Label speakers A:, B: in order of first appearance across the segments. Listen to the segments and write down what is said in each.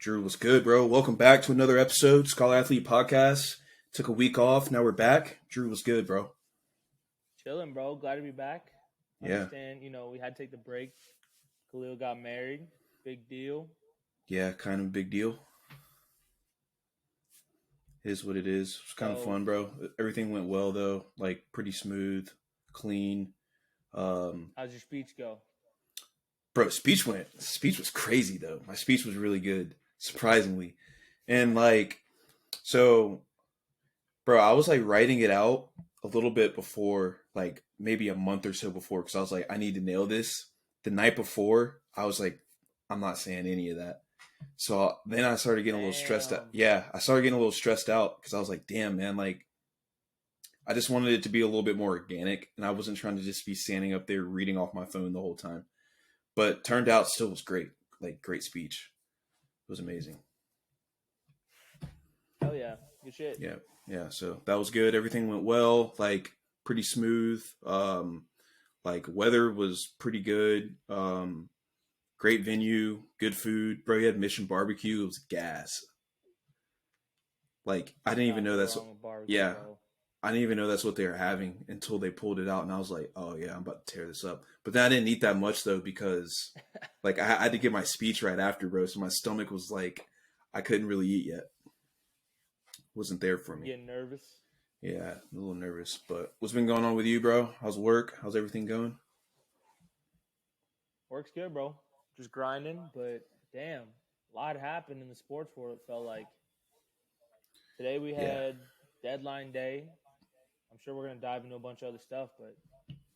A: Drew, was good, bro? Welcome back to another episode, Scholar Athlete Podcast. Took a week off, now we're back. Drew, was good, bro?
B: Chilling, bro. Glad to be back.
A: Yeah,
B: Understand, we had to take the break. Khalil got married. Big deal.
A: yeah, kind of a big deal. Is what it is. It's kind of
B: So,
A: fun, bro. Everything went well though, like pretty smooth, clean. Um,
B: how's your speech go?
A: Bro, speech was crazy though. My speech was really good, surprisingly, and like, so, bro, I was like writing it out a little bit before, like maybe a month or so before, because I was like, I need to nail this. The night before, I was like, I'm not saying any of that. So then I started getting a little stressed out.
B: Damn.
A: Yeah, I started getting a little stressed out because I was like, damn, man, like I just wanted it to be a little bit more organic, and I wasn't trying to just be standing up there reading off my phone the whole time. But turned out still was great, like great speech. It was amazing.
B: Hell yeah. Good shit.
A: Yeah, yeah. So that was good. Everything went well, like pretty smooth. Like weather was pretty good. Great venue, good food. Bro, you had Mission Barbecue. It was gas. Like I didn't even
B: Cannot
A: know
B: go
A: that's
B: wrong with barbecue,
A: yeah.
B: bro.
A: I didn't even know that's what they were having until they pulled it out, and I was like, "Oh yeah, I'm about to tear this up." But then I didn't eat that much though because, like, I had to get my speech right after, bro. So my stomach was like, I couldn't really eat yet. Wasn't there for me.
B: Getting nervous.
A: Yeah, a little nervous. But what's been going on with you, bro? How's work? How's everything going?
B: Works good, bro. Just grinding, but damn, a lot happened in the sports world, it felt like. Today we
A: Yeah,
B: had deadline day. I'm sure we're going to dive into a bunch of other stuff, but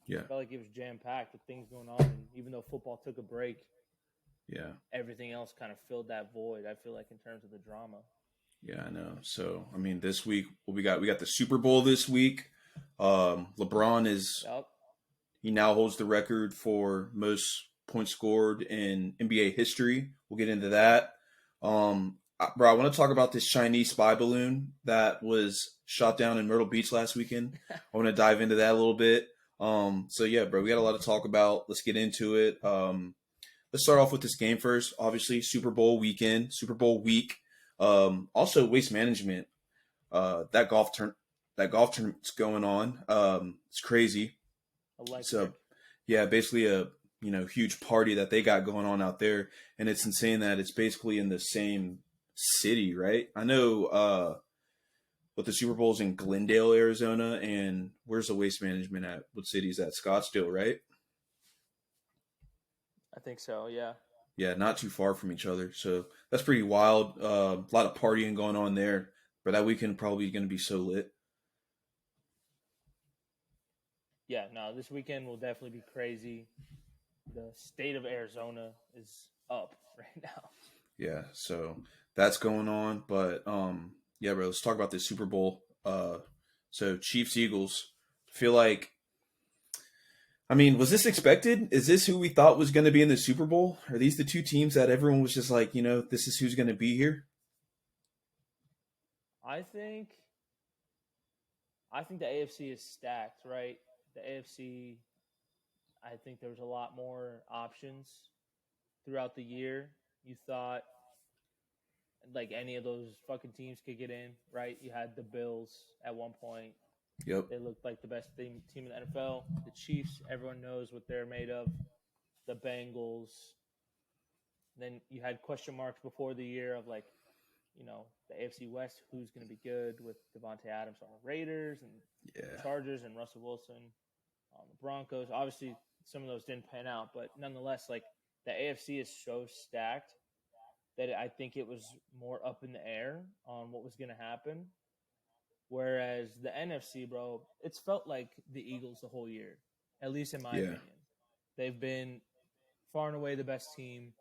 A: yeah,
B: felt like it was jam-packed with things going on. And even though football took a break,
A: yeah,
B: everything else kind of filled that void, I feel like, in terms of the drama.
A: yeah. I know. So I mean, this week what we got? We got the Super Bowl this week. LeBron is
B: Yep.
A: He now holds the record for most points scored in NBA history. We'll get into that. Bro, I want to talk about this Chinese spy balloon that was shot down in Myrtle Beach last weekend. I want to dive into that a little bit. So yeah, bro, we got a lot to talk about. Let's get into it. Let's start off with this game first. Obviously, Super Bowl weekend, Super Bowl week. Also, waste management. That golf tournament's going on. It's crazy.
B: Electric.
A: So yeah, basically a huge party that they got going on out there, and it's insane that it's basically in the same city, right? I know what the Super Bowl's in Glendale, Arizona, and where's the waste management at? What city is that? Scottsdale, right?
B: I think so, yeah.
A: Yeah, not too far from each other. So that's pretty wild. A lot of partying going on there, but that weekend probably going to be so lit.
B: Yeah, no, this weekend will definitely be crazy. The state of Arizona is up right now.
A: Yeah, so that's going on. But yeah, bro, let's talk about this Super Bowl. So Chiefs Eagles. Feel like, I mean, was this expected? Is this who we thought was going to be in the Super Bowl? Are these the two teams that everyone was just like, this is who's going to be here?
B: I think I think the AFC is stacked, right? The AFC, I think there was a lot more options throughout the year. You thought like any of those fucking teams could get in, right? You had the Bills at one point.
A: Yep.
B: They looked like the best team in the NFL. The Chiefs, everyone knows what they're made of. The Bengals. Then you had question marks before the year of like, the AFC West, who's going to be good with Devontae Adams on the Raiders and the
A: Yeah.
B: Chargers and Russell Wilson on the Broncos. Obviously, some of those didn't pan out, but nonetheless, like the AFC is so stacked that I think it was more up in the air on what was going to happen. Whereas the NFC, bro, it's felt like the Eagles the whole year, at least in my
A: Yeah.
B: opinion. They've been far and away the best team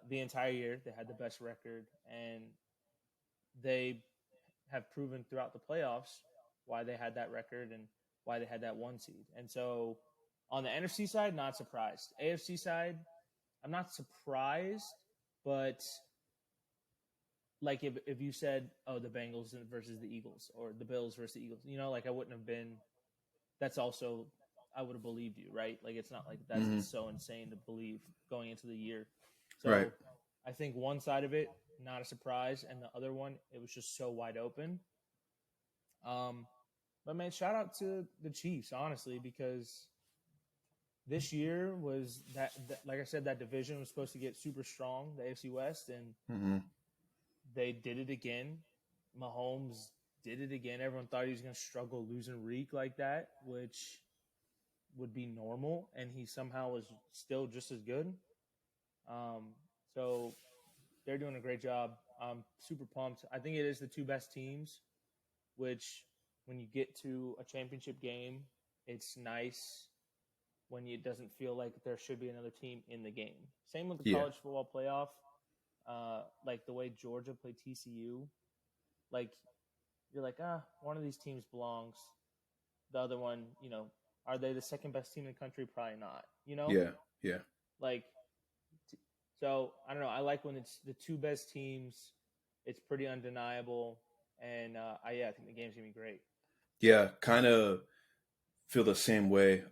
B: the entire year. They had the best record, and they have proven throughout the playoffs why they had that record and why they had that one seed. And so on the NFC side, not surprised. AFC side, I'm not surprised, but like if you said, oh, the Bengals versus the Eagles or the Bills versus the Eagles, like I wouldn't have been – that's also – I would have believed you, right? Like it's not like that's
A: Hmm.
B: so insane to believe going into the year. So
A: Right.
B: I think one side of it, not a surprise, and the other one, it was just so wide open. Um, but man, shout out to the Chiefs, honestly, because this year was that, like I said, that division was supposed to get super strong, the AFC West, and
A: Mm-hmm.
B: they did it again. Mahomes did it again. Everyone thought he was going to struggle losing Reek like that, which would be normal, and he somehow was still just as good. Um, so they're doing a great job. I'm super pumped. I think it is the two best teams, which when you get to a championship game, it's nice when it doesn't feel like there should be another team in the game. Same with the
A: Yeah.
B: college football playoff. Like the way Georgia played TCU, like you're like, one of these teams belongs. The other one, are they the second best team in the country? Probably not.
A: Yeah. Yeah.
B: Like, so I don't know. I like when it's the two best teams. It's pretty undeniable, and I think the game's gonna be great.
A: Yeah. Kind of feel the same way.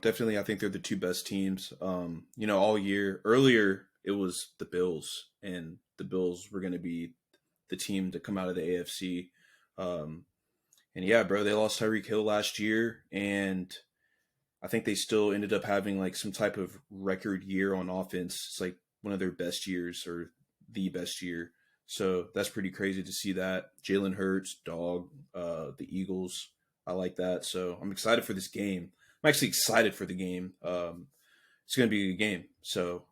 A: Definitely, I think they're the two best teams. All year. Earlier, it was the Bills, and the Bills were going to be the team to come out of the AFC. Um, and yeah, bro, they lost Tyreek Hill last year, and I think they still ended up having like some type of record year on offense. It's like one of their best years or the best year. So that's pretty crazy to see that. Jalen Hurts, dog, the Eagles. I like that. So I'm excited for this game. I'm actually excited for the game. It's going to be a good game. So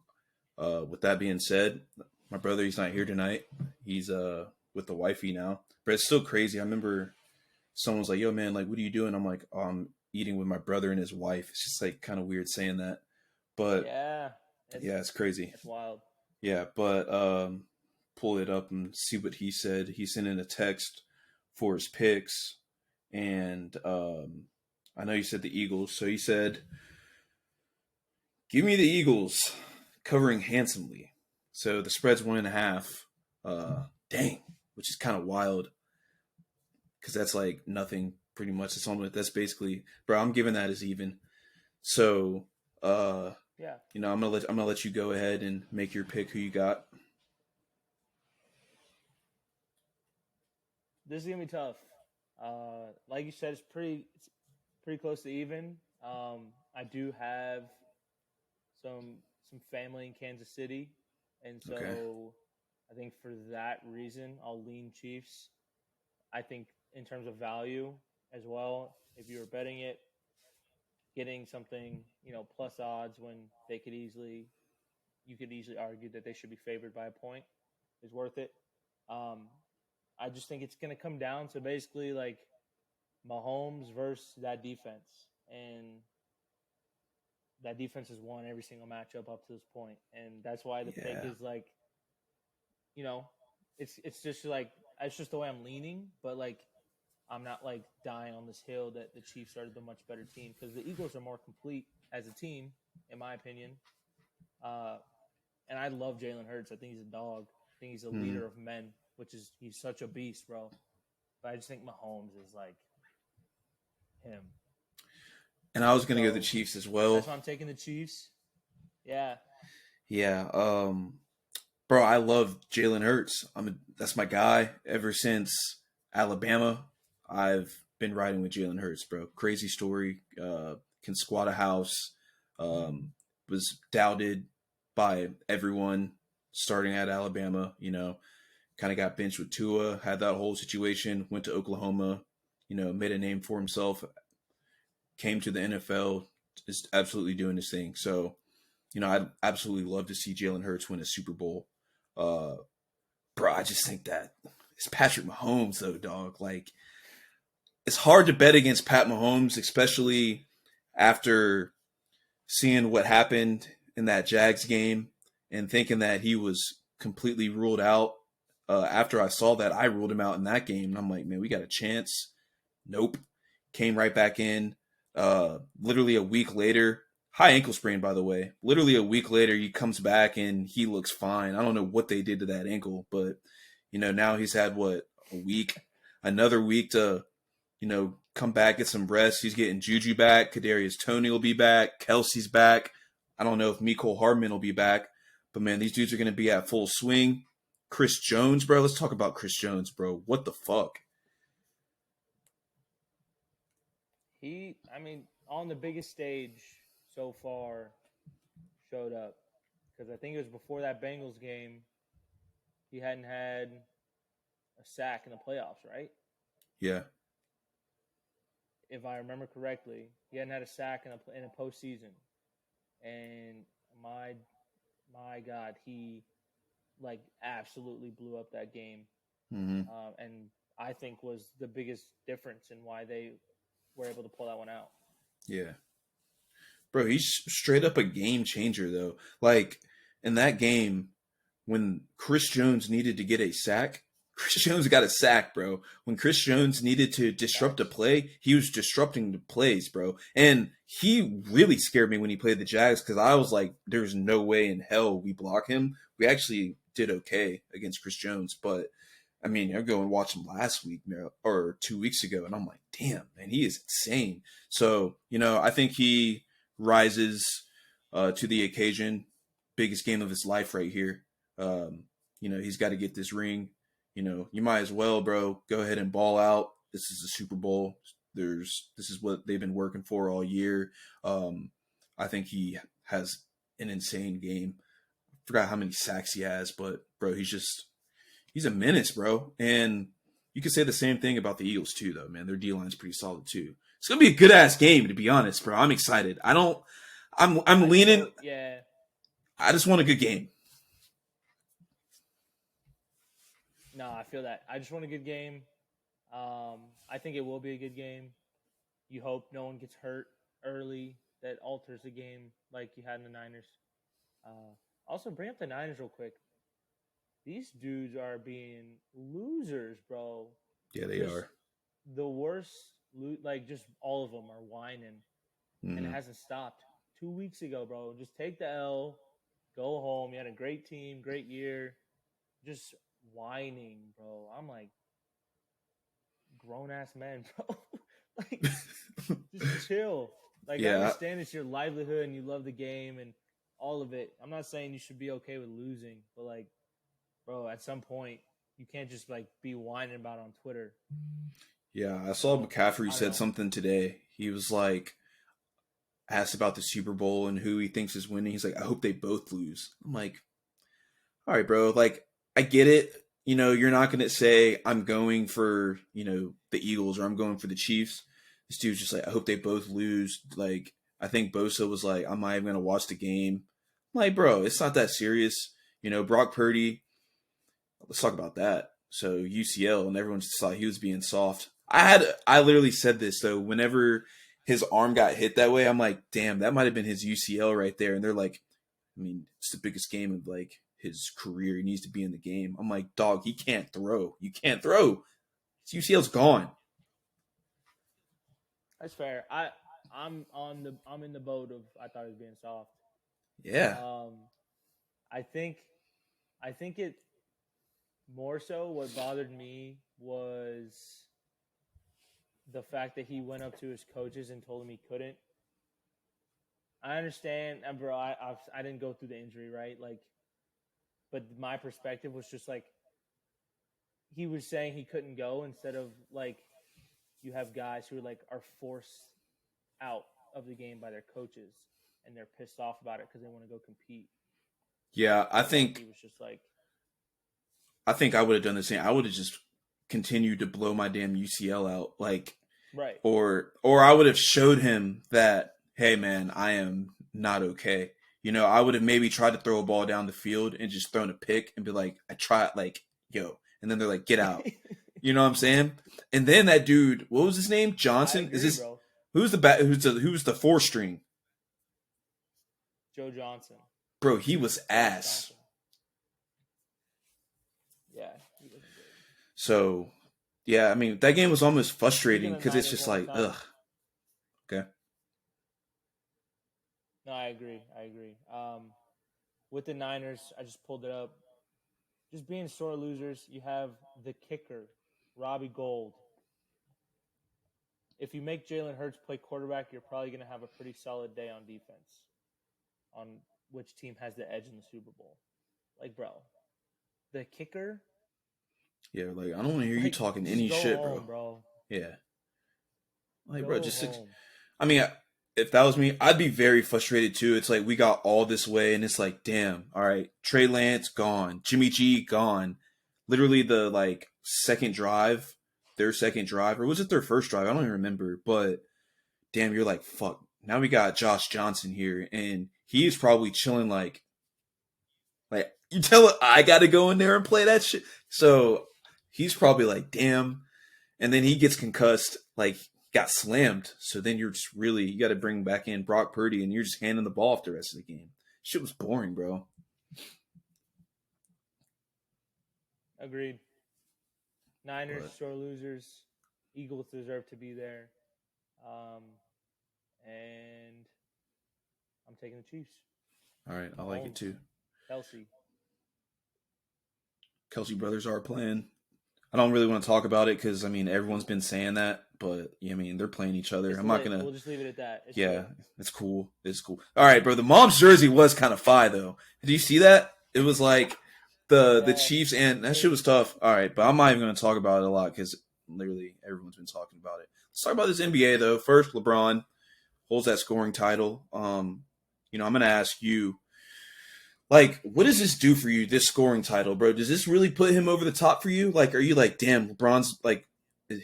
A: with that being said, my brother, he's not here tonight. He's with the wifey now. But it's still crazy. I remember someone was like, "Yo, man, like, what are you doing?" I'm like, "Oh, I'm eating with my brother and his wife." It's just like kind of weird saying that, but
B: Yeah, it's
A: yeah, it's crazy.
B: it's wild.
A: Yeah, but pull it up and see what he said. He sent in a text for his picks, and I know you said the Eagles, so he said, "Give me the Eagles covering handsomely." So the spread's 1.5. Dang, which is kind of wild because that's like nothing pretty much. It's almost that's basically, bro. I'm giving that as even. So,
B: Yeah,
A: I'm gonna let you go ahead and make your pick. Who you got?
B: this is gonna be tough. Like you said, it's pretty close to even. I do have some some family in Kansas City, and
A: Okay.
B: so I think for that reason, I'll lean Chiefs. I think in terms of value as well, if you were betting it, getting something plus odds when they could easily you could easily argue that they should be favored by a point is worth it. Um, I just think it's going to come down to basically like Mahomes versus that defense, and that defense has won every single matchup up to this point, and that's why the pick
A: Yeah.
B: is like, you know, it's just like it's just the way I'm leaning, but like I'm not like dying on this hill that the Chiefs are the much better team because the Eagles are more complete as a team, in my opinion. Uh, and I love Jalen Hurts. I think he's a dog. I think he's a
A: Hmm.
B: leader of men, which is he's such a beast, bro. But I just think Mahomes is like him.
A: And I was gonna go the
B: So
A: Chiefs as
B: that's
A: well.
B: why I'm taking the Chiefs. Yeah,
A: Yeah. Bro, I love Jalen Hurts. That's my guy ever since Alabama. I've been riding with Jalen Hurts, bro. Crazy story. Can squat a house. Was doubted by everyone starting at Alabama. Kind of got benched with Tua. Had that whole situation. Went to Oklahoma. Made a name for himself. Came to the NFL. Is absolutely doing his thing. So I'd absolutely love to see Jalen Hurts win a Super Bowl. Uh, bro, I just think that it's Patrick Mahomes, though, dog. Like, it's hard to bet against Pat Mahomes, especially after seeing what happened in that Jags game and thinking that he was completely ruled out. After I saw that, I ruled him out in that game. And I'm like, man, we got a chance. Nope. Came right back in. Literally a week later, high ankle sprain, by the way. Literally a week later, he comes back and he looks fine. I don't know what they did to that ankle, but now he's had what, a week, another week to come back, get some rest. He's getting Juju back. Kadarius Toney will be back. Kelsey's back. I don't know if Mecole Hardman will be back, But man, these dudes are going to be at full swing. Chris Jones, bro. Let's talk about Chris Jones, bro. What the fuck?
B: I mean, on the biggest stage so far, showed up because I think it was before that Bengals game. He hadn't had a sack in the playoffs, right?
A: Yeah.
B: If I remember correctly, he hadn't had a sack in a postseason, and my my God, he like absolutely blew up that game,
A: Mm-hmm.
B: and I think was the biggest difference in why they were able to pull that one out.
A: Yeah. Bro, he's straight up a game changer, though. Like, in that game, when Chris Jones needed to get a sack, Chris Jones got a sack, bro. When Chris Jones needed to disrupt a
B: Facts.
A: play, he was disrupting the plays, bro. And he really scared me when he played the Jags because I was like, there's no way in hell we block him. We actually did okay against Chris Jones, but I mean, I go and watch him last week or 2 weeks ago, and I'm like, damn, man, he is insane. So, I think he rises to the occasion. Biggest game of his life right here. Um, he's got to get this ring. You might as well, bro. Go ahead and ball out. This is the Super Bowl. This is what they've been working for all year. I think he has an insane game. Forgot how many sacks he has, but bro, he's a menace, bro. And you could say the same thing about the Eagles too, though, man. Their D line's pretty solid too. It's gonna be a good ass game, to be honest, bro. I'm excited. I don't. I'm
B: I think
A: leaning.
B: it'll, yeah.
A: I just want a good game.
B: No, I feel that. I just want a good game. I think it will be a good game. You hope no one gets hurt early that alters the game like you had in the Niners. Also, bring up the Niners real quick. These dudes are being losers, bro.
A: Yeah, they
B: Just
A: are.
B: the worst. Like just all of them are whining, and it
A: Mm-hmm.
B: hasn't stopped. 2 weeks ago, bro. Just take the L, go home. You had a great team, great year. Just whining, bro. I'm like grown ass men, bro. Like just chill. Like I
A: Yeah,
B: understand it's your livelihood and you love the game and all of it. I'm not saying you should be okay with losing, but like, bro, at some point you can't just like be whining about it on Twitter.
A: yeah. I
B: I
A: saw
B: don't
A: McCaffrey
B: I don't
A: said
B: know.
A: something today. He was like asked about the Super Bowl and who he thinks is winning. He's like, I hope they both lose. I'm like, all right, bro. Like, I get it. You're not going to say, I'm going for, the Eagles or I'm going for the Chiefs. This dude's just like, I hope they both lose. Like, I think Bosa was like, I'm not even going to watch the game. I'm like, bro, it's not that serious. Brock Purdy, let's talk about that. So UCL, and everyone just thought he was being soft. I literally said this though. Whenever his arm got hit that way, I'm like, damn, that might have been his UCL right there. And they're like, I mean, it's the biggest game of like his career. He needs to be in the game. I'm like, dog, he can't throw. You can't throw. His UCL's gone.
B: That's fair. I'm in the boat of I thought he was being soft.
A: Yeah,
B: Um, I think I think it more so what bothered me was the fact that he went up to his coaches and told him he couldn't. I understand, and bro. I didn't go through the injury, right? Like, but my perspective was just like he was saying he couldn't go instead of like you have guys who are forced out of the game by their coaches and they're pissed off about it because they want to go compete.
A: yeah.
B: I
A: I
B: feel like
A: think
B: he was just like
A: I think I would have done the same. I would have just continued to blow my damn UCL out, like,
B: right.
A: or I would have showed him that, hey man, I am not okay. I would have maybe tried to throw a ball down the field and just thrown a pick and be like, I tried, like, yo, and then they're like, get out. You know what I'm saying? And then that dude, what was his name?
B: I
A: Johnson? Is
B: agree,
A: this
B: bro.
A: who's the four string?
B: Joe Johnson,
A: Bro, he was
B: Josh
A: ass.
B: Johnson. Yeah, he wasn't good.
A: So yeah, I mean that game was almost
B: Speaking
A: frustrating
B: of
A: because it's
B: Niners,
A: just
B: one more
A: like, ugh.
B: time.
A: Okay.
B: No, I agree. I agree. With the Niners, I just pulled it up. Just being sore losers, you have the kicker, Robbie Gold. If you make Jalen Hurts play quarterback, you're probably going to have a pretty solid day on defense. On which team has the edge in the Super Bowl. Like, bro, the kicker,
A: Yeah, like I don't want to hear you
B: like,
A: talking
B: just
A: any
B: go
A: shit, bro.
B: home, bro.
A: Yeah, like bro,
B: Go
A: just six.
B: home.
A: I mean, if that was me, I'd be very frustrated too. It's like we got all this way, and it's like, damn, all right, Trey Lance gone, Jimmy G gone. Literally the like second drive, their second drive, or was it their first drive? I don't even remember. But damn, you're like, fuck. Now we got Josh Johnson here, and he's probably chilling like you tell it, I got to go in there and play that shit. So he's probably like, damn. And then he gets concussed, like got slammed. So then you're just really you got to bring back in Brock Purdy, and you're just handing the ball off the rest of the game. Shit was boring, bro.
B: Agreed. Niners,
A: But
B: sore losers. Eagles deserve to be there. Um, and I'm taking the Chiefs.
A: all right, I like it
B: Mahomes,
A: too.
B: Kelsey.
A: Kelsey brothers are playing. I don't really want to talk about it because I mean everyone's been saying that, but yeah, I mean they're playing each other.
B: It's
A: I'm not
B: lit.
A: gonna.
B: We'll just leave it at that. It's
A: Yeah,
B: lit.
A: it's cool. It's cool. All right, bro. The mom's jersey was kind of fire though. Did you see that? It was like the
B: Yes.
A: Chiefs and that shit was tough. All right, but I'm not even gonna talk about it a lot because literally everyone's been talking about it. Let's talk about this NBA though. First, LeBron holds that scoring title. I'm gonna ask you like, what does this do for you, this scoring title, bro? Does this really put him over the top for you? Like, are you like, damn, LeBron's like,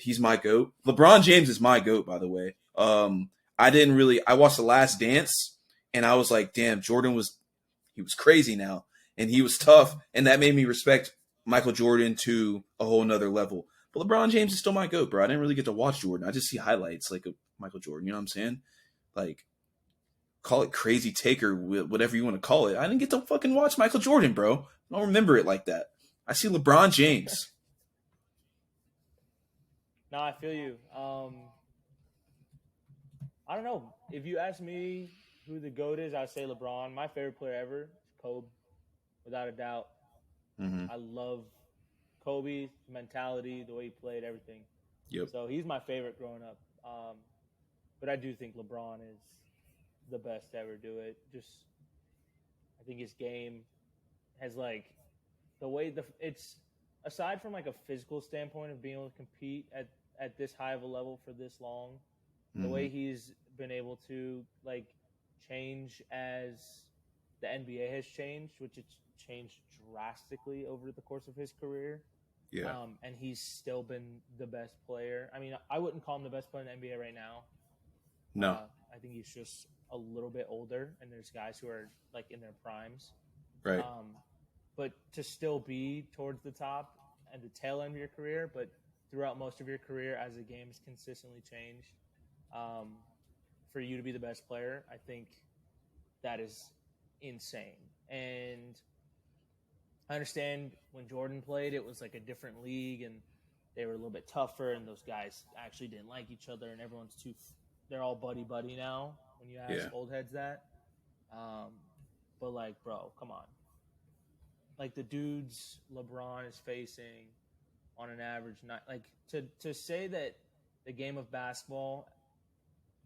A: he's my GOAT? LeBron James is my GOAT, by the way. I watched The Last Dance, and I was like, damn, he was crazy now, and he was tough, and that made me respect Michael Jordan to a whole nother level. But LeBron James is still my GOAT, bro. I didn't really get to watch Jordan. I just see highlights, like, of Michael Jordan, you know what I'm saying? Like, call it crazy taker, whatever you want to call it. I didn't get to fucking watch Michael Jordan, bro. I don't remember it like that. I see LeBron James.
B: No, I feel you. I don't know. If you ask me who the GOAT is, I'd say LeBron. My favorite player ever is Kobe, without a doubt.
A: Mm-hmm.
B: I love Kobe's mentality, the way he played, everything.
A: Yep.
B: So he's my favorite growing up. But I do think LeBron is the best to ever do it. Just, I think his game has like the way it's aside from like a physical standpoint of being able to compete at this high of a level for this long, the
A: Mm-hmm.
B: way he's been able to like change as the NBA has changed, which it's changed drastically over the course of his career.
A: Yeah.
B: And he's still been the best player. I mean, I wouldn't call him the best player in the NBA right now.
A: No.
B: I think he's just a little bit older, and there's guys who are like in their primes.
A: Right.
B: But to still be towards the top at the tail end of your career, but throughout most of your career as the game has consistently changed, for you to be the best player, I think that is insane. And I understand when Jordan played, it was like a different league, and they were a little bit tougher, and those guys actually didn't like each other, and they're all buddy now. When you ask old heads that, but like, bro, come on, like the dudes LeBron is facing on an average night, like to say that the game of basketball,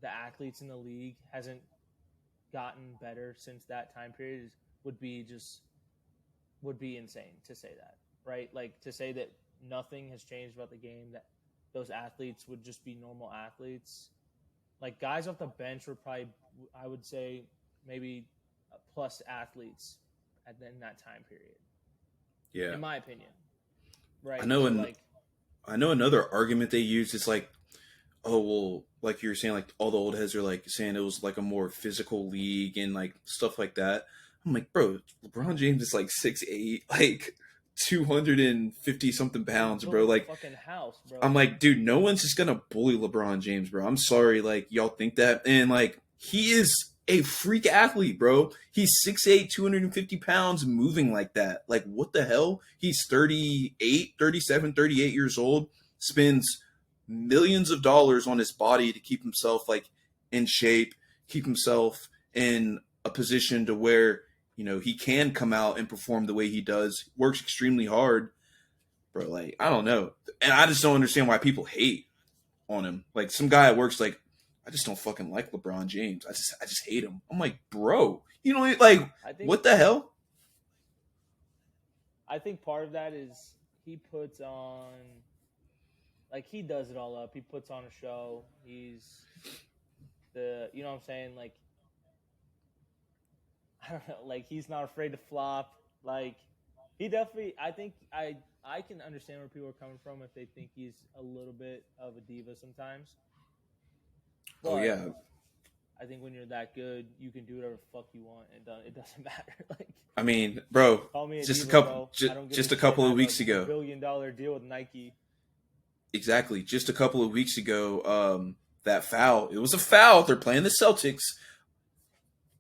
B: the athletes in the league hasn't gotten better since that time period would be insane to say that, right? Like to say that nothing has changed about the game, that those athletes would just be normal athletes. Like guys off the bench were probably, I would say, maybe plus athletes in that time period.
A: Yeah.
B: In my opinion, right?
A: I know,
B: So
A: and
B: like,
A: I know another argument they use is like, oh well, like you were saying, like all the old heads are like saying it was like a more physical league and like stuff like that. I'm like, bro, LeBron James is like 6'8", like 250 something
B: he
A: pounds, bro.
B: built a
A: Like
B: fucking house,
A: I'm
B: bro.
A: like, dude, no one's just gonna bully LeBron James, bro. I'm sorry, like y'all think that, and like he is a freak athlete, bro. He's 6'8", 250 pounds, moving like that. Like what the hell? He's 38, 37, 38 years old. Spends millions of dollars on his body to keep himself like in shape, keep himself in a position to where he can come out and perform the way he does. Works extremely hard, bro. Like I don't know, and I just don't understand why people hate on him. Like some guy at work's like, I just don't fucking like LeBron James. I just hate him. I'm like, bro, You know, like
B: I think
A: what the hell?
B: I think part of that is he puts on like he does it all up. He puts on a show. He's the you know what I'm saying like I don't know like he's not afraid to flop. Like he definitely I think I can understand where people are coming from if they think he's a little bit of a diva sometimes.
A: Oh
B: But
A: yeah,
B: I think when you're that good, you can do whatever the fuck you want. It doesn't matter. Like
A: I mean, bro,
B: call me a
A: just a
B: diva,
A: couple,
B: bro. I don't give a
A: just a
B: shit.
A: couple
B: I
A: of
B: have a
A: weeks ago,
B: $1 billion deal with Nike.
A: exactly, just a couple of weeks ago, that foul, it was a foul. They're playing the Celtics.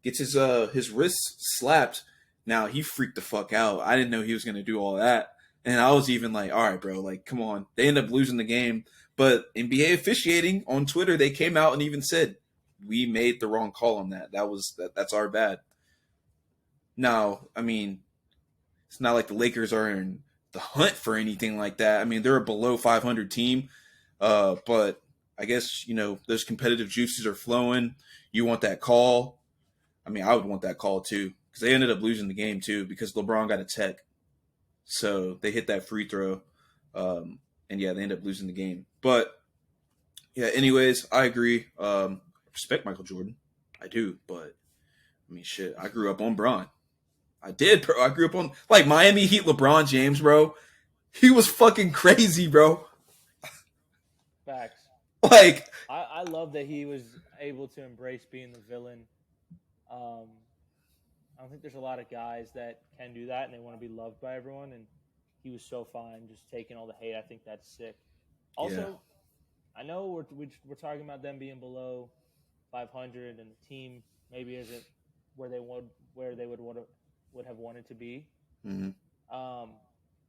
A: Gets his wrist slapped. Now he freaked the fuck out. I didn't know he was gonna do all that, and I was even like, all right, bro, like come on. They end up losing the game, but NBA officiating on Twitter, they came out and even said we made the wrong call on that. That's our bad. Now, I mean, it's not like the Lakers are in the hunt for anything like that. I mean, they're a below 500 team, but I guess those competitive juices are flowing. You want that call. I mean, I would want that call too because they ended up losing the game too because LeBron got a tech, so they hit that free throw, and yeah, they ended up losing the game. But yeah, anyways, I agree. Respect Michael Jordan, I do, but I mean, shit, I grew up on Bron. I did, bro. I grew up on like Miami Heat LeBron James, bro. He was fucking crazy, bro.
B: Facts.
A: Like,
B: I love that he was able to embrace being the villain. Um, I don't think there's a lot of guys that can do that and they want to be loved by everyone. And he was so fine just taking all the hate. I think that's sick.
A: yeah,
B: Also, I know we're talking about them being below 500 and the team maybe isn't where they would have wanted to be.
A: mm-hmm.
B: Um,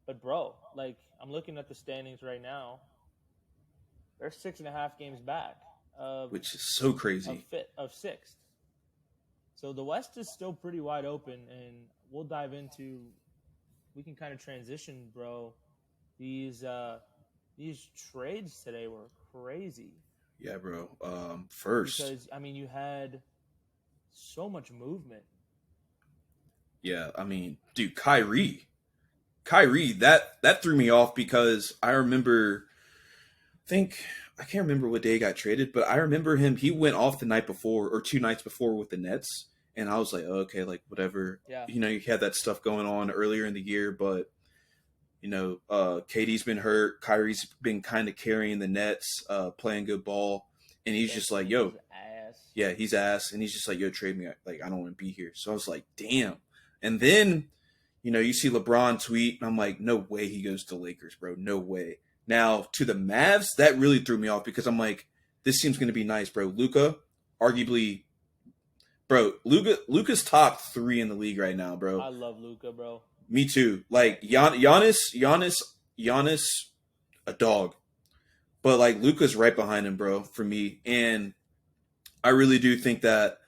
B: but bro, like I'm looking at the standings right now. They're 6.5 games back of
A: Which is so crazy.
B: sixth. So the West is still pretty wide open, and we'll dive into. We can kind of transition, bro. These these trades today were crazy
A: Yeah, bro. First,
B: because I mean you had so much movement.
A: yeah, I mean, dude, Kyrie, that threw me off because I remember, think I can't remember what day he got traded, but I remember him. He went off the night before or 2 nights before with the Nets, and I was like, oh, okay, like whatever.
B: Yeah,
A: You had that stuff going on earlier in the year, but KD's been hurt. Kyrie's been kind of carrying the Nets, playing good ball, and he's
B: Ben
A: just like,
B: Simmons
A: yo,
B: is ass.
A: yeah, he's ass, and he's just like, yo, trade me. Like, I don't want to be here. So I was like, damn. And then, you see LeBron tweet, and I'm like, no way he goes to Lakers, bro. No way. Now to the Mavs, that really threw me off because I'm like, this seems going to be nice, bro. Luka, arguably, bro. Luka's top 3 in the league right now, bro.
B: I love Luca, bro.
A: Me too. Like Giannis, a dog, but like Luka's right behind him, bro. For me, and I really do think that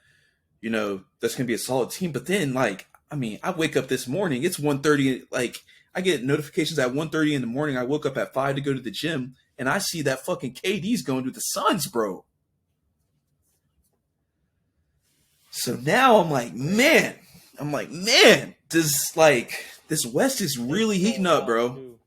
A: that's gonna be a solid team. But then, like, I mean, I wake up this morning, it's 1:30. Like, I get notifications at 1:30 in the morning. I woke up at 5 to go to the gym, and I see that fucking KD's going to the Suns, bro. So now I'm like, man, this West is
B: They
A: really heating
B: sold
A: up,
B: out
A: bro.
B: too.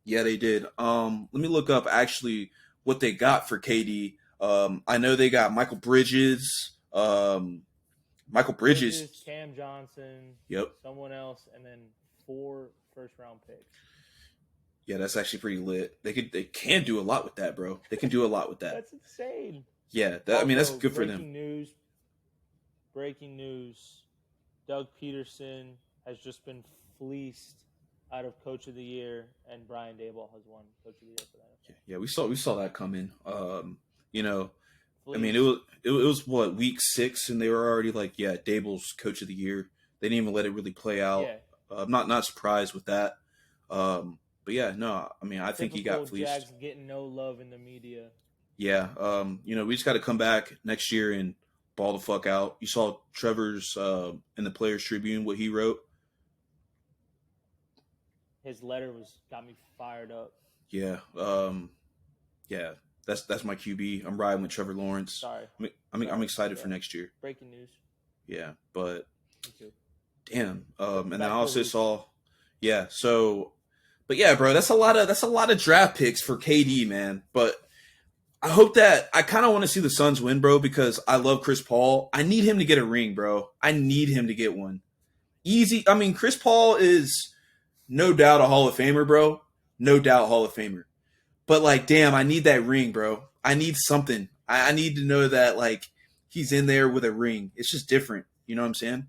A: Yeah, they did. Let me look up actually what they got for KD. I know they got Michael Bridges. Michael Bridges.
B: Bridges, Cam Johnson,
A: Yep.
B: someone else, and then 4 first-round picks.
A: Yeah, that's actually pretty lit. They can do a lot with that, bro. They can do a lot with that.
B: That's insane.
A: Yeah, I
B: Also,
A: mean that's good for them.
B: Breaking news. Doug Peterson has just been fleeced out of Coach of the Year, and Brian Daboll has won Coach of the Year for that.
A: Yeah, we saw that coming. I mean
B: Fleeced.
A: it was what, week 6, and they were already like, yeah, Dable's Coach of the Year. They didn't even let it really play out.
B: Yeah.
A: I'm not surprised with that. But yeah, no, I mean I think he got fleeced.
B: Jags getting no love in the media.
A: Yeah, we just got to come back next year and ball the fuck out. You saw Trevor's in the Players Tribune what he wrote.
B: His letter got me fired up.
A: Yeah, yeah, that's my QB. I'm riding with Trevor Lawrence.
B: Sorry,
A: I'm excited for next year.
B: Breaking news.
A: Yeah, but
B: Me too.
A: Damn. And then I
B: Back to the
A: also
B: hoops.
A: saw, yeah. So, but yeah, bro, that's a lot of draft picks for KD, man. But I hope that I kind of want to see the Suns win, bro, because I love Chris Paul. I need him to get a ring, bro. I need him to get one. Easy. I mean, Chris Paul is no doubt a Hall of Famer, bro. No doubt Hall of Famer. But like, damn, I need that ring, bro. I need something. I need to know that like he's in there with a ring. It's just different. You know what I'm saying?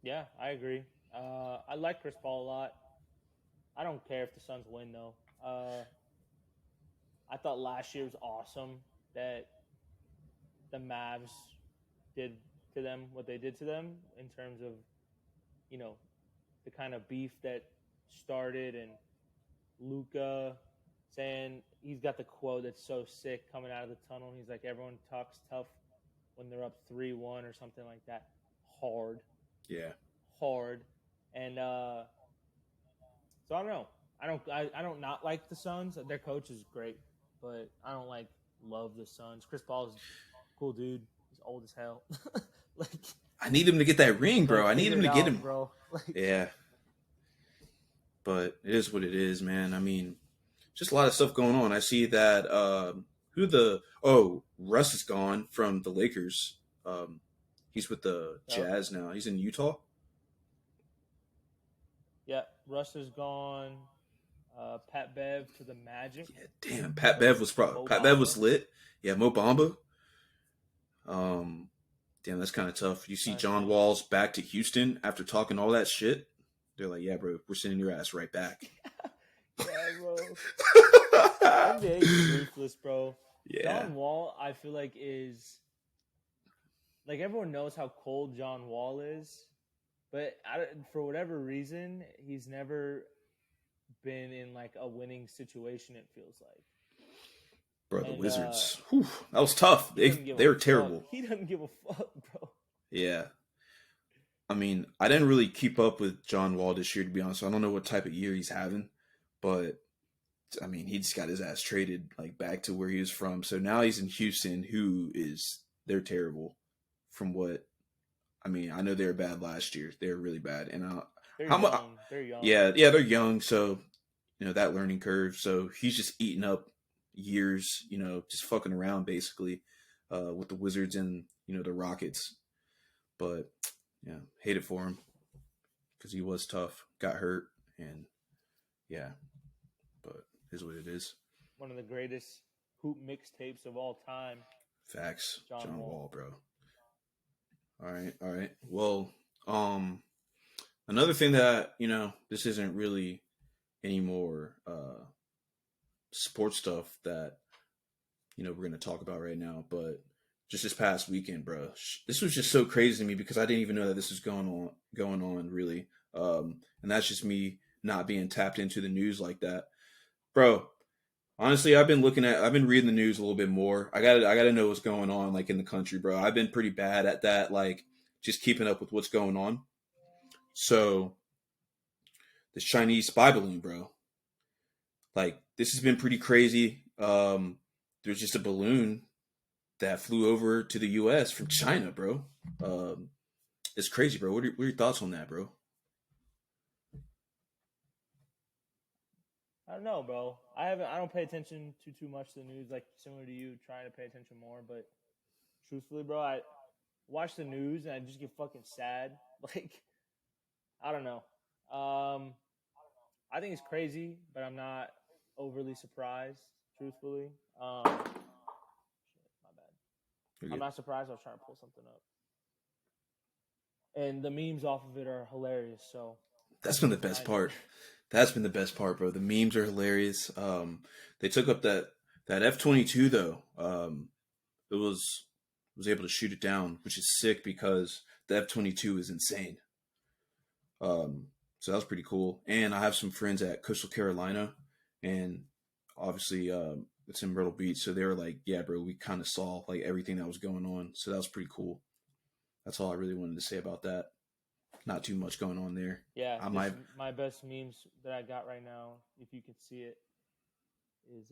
B: Yeah, I agree. I like Chris Paul a lot. I don't care if the Suns win though. I thought last year was awesome that the Mavs did to them what they did to them in terms of you know the kind of beef that started and Luca saying he's got the quote that's so sick coming out of the tunnel. He's like everyone talks tough when they're up 3-1 or something like that. Hard,
A: Yeah.
B: hard, and so I don't know. I don't not like the Suns. Their coach is great, but I don't like love the Suns. Chris Paul's a cool dude. He's old as hell. like
A: I need him to get that ring, bro.
B: like
A: I need
B: figure
A: him
B: it
A: to get
B: out,
A: him.
B: bro. Like
A: Yeah. But it is what it is, man. I mean, just a lot of stuff going on. I see that who the Russ is gone from the Lakers. He's with the
B: yep.
A: Jazz now. He's in Utah.
B: Yeah, Russ is gone. Pat Bev to the Magic
A: Yeah, damn.
B: because of Mo
A: Pat Bev was
B: Bamba.
A: lit. Yeah, Mo Bamba. Um, damn, that's kind of tough. You see
B: Kind of
A: John
B: stinks.
A: Wall's back to Houston after talking all that shit. They're like, yeah, bro, we're sending your ass right back.
B: Yeah, bro. NBA is ruthless, bro.
A: Yeah,
B: John Wall, I feel like is like everyone knows how cold John Wall is, but for whatever reason, he's never been in like a winning situation. It feels like,
A: bro, the
B: and
A: Wizards. Whew, that was tough.
B: he doesn't give
A: They
B: a
A: were
B: fuck.
A: terrible.
B: He doesn't give a fuck, bro.
A: Yeah, I mean, I didn't really keep up with John Wall this year, to be honest. So I don't know what type of year he's having, but I mean, he just got his ass traded like back to where he was from. So now he's in Houston, who is they're terrible. From what I mean, I know they were bad last year. They were really bad, and
B: They're
A: how much?
B: young. They're young.
A: Yeah, they're young, so that learning curve. So he's just eating up years, just fucking around basically with the Wizards and the Rockets. But yeah, hate it for him because he was tough, got hurt, and yeah, but is what it is.
B: One of the greatest hoop mixtapes of all time,
A: Facts,
B: John
A: John
B: Wall.
A: Wall, bro. All right, all right. Well, another thing that this isn't really any more sports stuff that we're gonna talk about right now, but just this past weekend, bro, this was just so crazy to me because I didn't even know that this was going on really, and that's just me not being tapped into the news like that, bro. Honestly, I've been reading the news a little bit more. I gotta know what's going on like in the country, bro. I've been pretty bad at that, like just keeping up with what's going on. So this Chinese spy balloon, bro, like this has been pretty crazy. There's just a balloon that flew over to the U.S. from China, bro. Um, it's crazy, bro. What are your thoughts on that, bro?
B: I don't know, bro. I don't pay attention to too much to the news, like similar to you, trying to pay attention more. But truthfully, bro, I watch the news and I just get fucking sad. Like I don't know. Um, I think it's crazy, but I'm not overly surprised. Truthfully, shit, my bad.
A: You're
B: I'm
A: good.
B: not surprised. I was trying to pull something up, and the memes off of it are hilarious. So
A: That's
B: thank
A: been
B: you
A: the
B: for
A: best
B: finding it.
A: part. That's been the best part, bro. The memes are hilarious. They took up that F-22 though. It was able to shoot it down, which is sick because the F-22 is insane. So that was pretty cool. And I have some friends at Coastal Carolina, and obviously it's in Myrtle Beach, so they were like, "Yeah, bro, we kind of saw like everything that was going on." So that was pretty cool. That's all I really wanted to say about that. Not too much going on there.
B: Yeah,
A: I
B: this
A: might.
B: my best memes that I got right now. If you could see it, is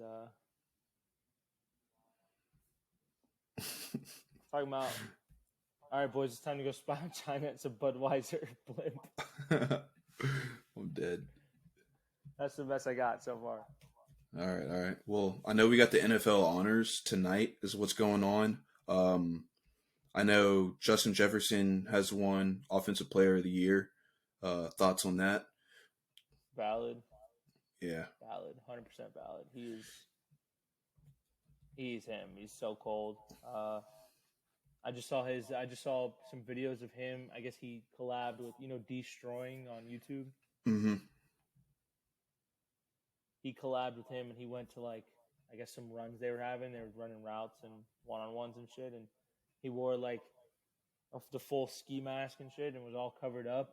B: talking about All right, boys, it's time to go spy on China. It's a Budweiser blimp.
A: I'm dead.
B: That's the best I got so far.
A: All right, all right. Well, I know we got the NFL honors tonight. Is what's going on. I know Justin Jefferson has won Offensive Player of the Year. Thoughts on that?
B: Valid,
A: Yeah.
B: valid, 100% valid. He's him. He's so cold. I just saw some videos of him. I guess he collabed with Destroying on YouTube.
A: Mm-hmm.
B: He collabed with him, and he went to like I guess some runs they were having. They were running routes and one on ones and shit, and he wore like the full ski mask and shit, and was all covered up.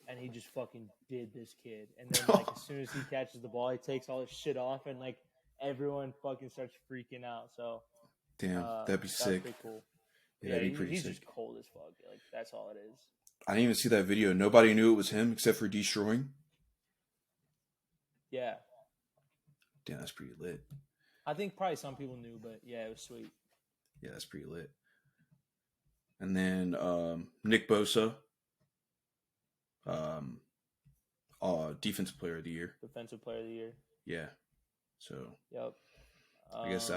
B: And he just fucking did this kid. And then like as soon as he catches the ball, he takes all his shit off, and like everyone fucking starts freaking out. So
A: Damn, that'd be
B: that was
A: sick.
B: pretty cool.
A: Yeah,
B: Yeah,
A: that'd be pretty
B: he's
A: sick.
B: just cold as fuck. Like that's all it is.
A: I didn't even see that video. Nobody knew it was him except for Destroying.
B: Yeah,
A: Damn, that's pretty lit.
B: I think probably some people knew, but yeah, it was sweet.
A: Yeah, that's pretty lit. And then Nick Bosa, um, Defensive Player of the Year.
B: Defensive Player of the Year.
A: Yeah. So
B: Yep.
A: I guess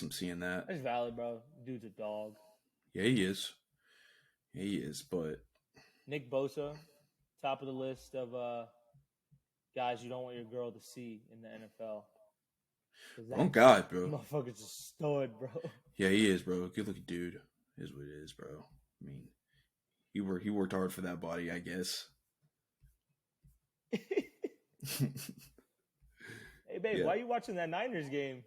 A: I'm seeing that.
B: That's valid, bro. Dude's a dog.
A: Yeah, he is. He is, but
B: Nick Bosa, top of the list of guys you don't want your girl to see in the NFL.
A: oh God, bro.
B: Motherfucker's a stud, bro.
A: Yeah, he is, bro. Good looking dude. Is what it is, bro. I mean, he worked hard for that body, I guess.
B: Hey, babe,
A: Yeah.
B: why are you watching that Niners game?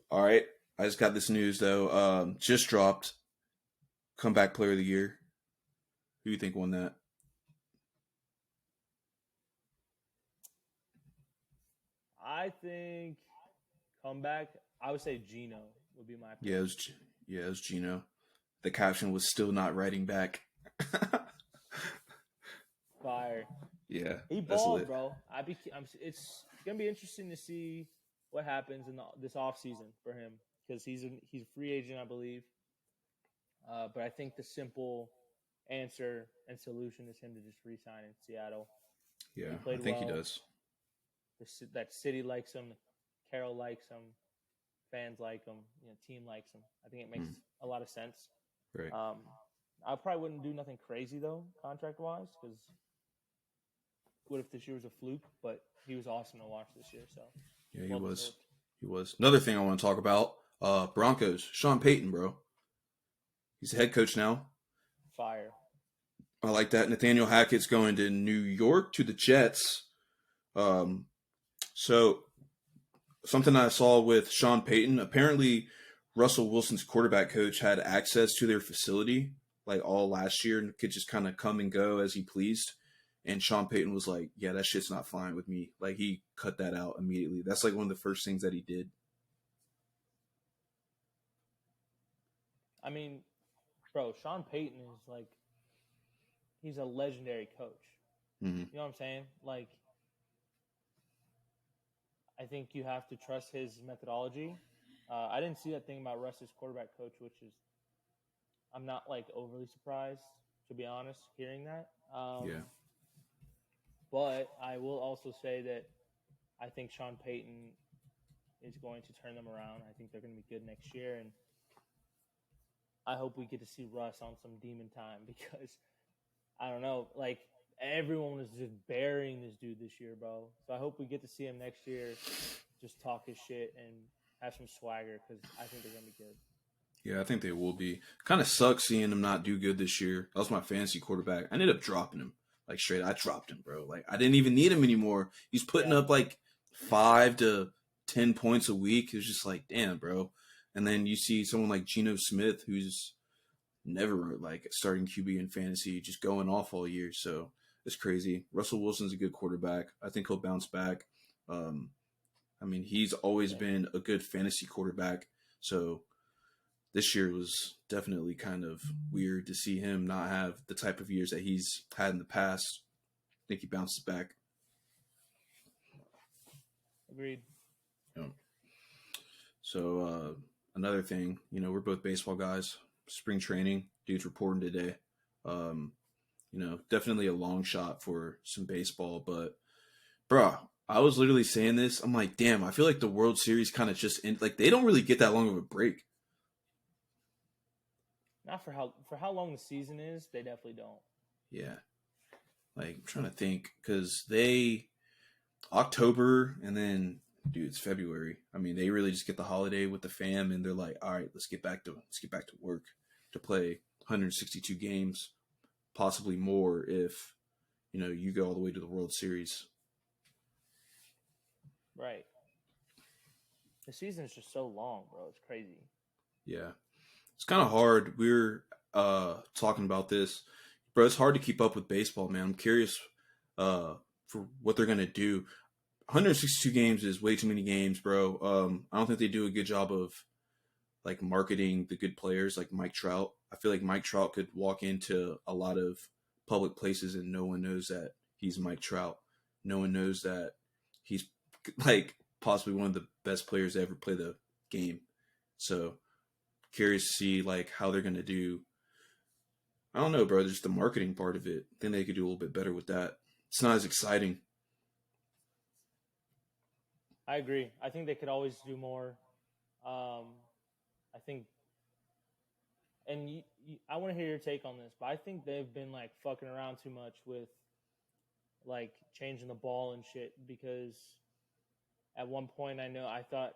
A: All right. I just got this news, though. Just dropped Comeback Player of the Year. Who do you think won that?
B: I think comeback. I would say Gino would be my pick.
A: Yeah, it was Gino. The caption was still not writing back.
B: Fire.
A: Yeah,
B: He
A: that's
B: balled,
A: lit.
B: bro. It's gonna be interesting to see what happens in this off season for him because he's a free agent, I believe. But I think the simple answer and solution is him to just re-sign in Seattle.
A: Yeah,
B: He
A: I
B: played
A: think he
B: well.
A: does.
B: That city likes him. Carroll likes him. Fans like him. Team likes him. I think it makes a lot of sense.
A: Right.
B: I probably wouldn't do nothing crazy though, contract wise, because what if this year was a fluke? But he was awesome to watch this year. So
A: Yeah, he
B: well
A: was.
B: deserved.
A: He was. Another thing I want to talk about, Broncos. Sean Payton, bro. He's the head coach now.
B: Fire.
A: I like that. Nathaniel Hackett's going to New York to the Jets. So something I saw with Sean Payton, apparently Russell Wilson's quarterback coach had access to their facility like all last year and could just kind of come and go as he pleased. And Sean Payton was like, yeah, that shit's not fine with me. Like he cut that out immediately. That's like one of the first things that he did.
B: I mean, bro, Sean Payton is like, he's a legendary coach.
A: Mm-hmm.
B: You know what I'm saying? Like, I think you have to trust his methodology. I didn't see that thing about Russ's quarterback coach, which is, I'm not like overly surprised, to be honest, hearing that.
A: Yeah.
B: But I will also say that I think Sean Payton is going to turn them around. I think they're going to be good next year. And I hope we get to see Russ on some demon time because, I don't know, like, everyone was just burying this dude this year, bro. So I hope we get to see him next year just talk his shit and have some swagger because I think they're going to be good.
A: Yeah, I think they will be. Kind of sucks seeing him not do good this year. That was my fantasy quarterback. I ended up dropping him. Like, straight, I dropped him, bro. Like, I didn't even need him anymore. He's putting up, like, 5 to 10 points a week. It's just like, damn, bro. And then you see someone like Geno Smith, who's never, like, starting QB in fantasy, just going off all year. So, it's crazy. Russell Wilson's a good quarterback. I think he'll bounce back. I mean, he's always been a good fantasy quarterback. So, this year was definitely kind of weird to see him not have the type of years that he's had in the past. I think he bounces back.
B: Agreed.
A: Yeah. So another thing, we're both baseball guys. Spring training, dudes reporting today. Um, definitely a long shot for some baseball, but bruh, I was literally saying this. I'm like, damn, I feel like the World Series kind of just like they don't really get that long of a break.
B: Not for how long the season is, they definitely don't.
A: Yeah, like I'm trying to think because they October and then dude, it's February. I mean, they really just get the holiday with the fam, and they're like, all right, let's get back to work to play 162 games, possibly more if you go all the way to the World Series.
B: Right. The season is just so long, bro. It's crazy.
A: Yeah, it's kind of hard. We're talking about this, bro. It's hard to keep up with baseball, man. I'm curious uh for what they're gonna do. 162 games is way too many games, bro. I don't think they do a good job of like marketing the good players like Mike Trout. I feel like Mike Trout could walk into a lot of public places and no one knows that he's Mike Trout. No one knows that he's like possibly one of the best players to ever play the game. So curious to see like how they're gonna do. I don't know, bro. Just the marketing part of it. I think they could do a little bit better with that. It's not as exciting.
B: I agree. I think they could always do more. I think, and I want to hear your take on this, but I think they've been like fucking around too much with like changing the ball and shit because at one point I thought,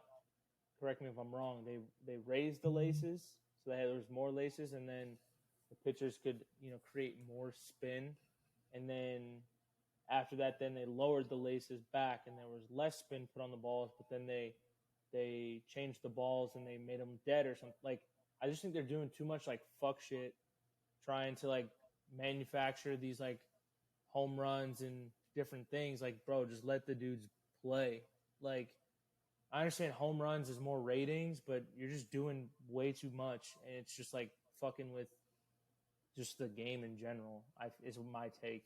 B: correct me if I'm wrong, they raised the laces so there was more laces, and then the pitchers could create more spin, and then after that, then they lowered the laces back, and there was less spin put on the balls. But then they changed the balls and they made them dead or something. Like I just think they're doing too much like fuck shit, trying to like manufacture these like home runs and different things. Like, bro, just let the dudes play. Like, I understand home runs is more ratings, but you're just doing way too much, and it's just like fucking with just the game in general. Is my take.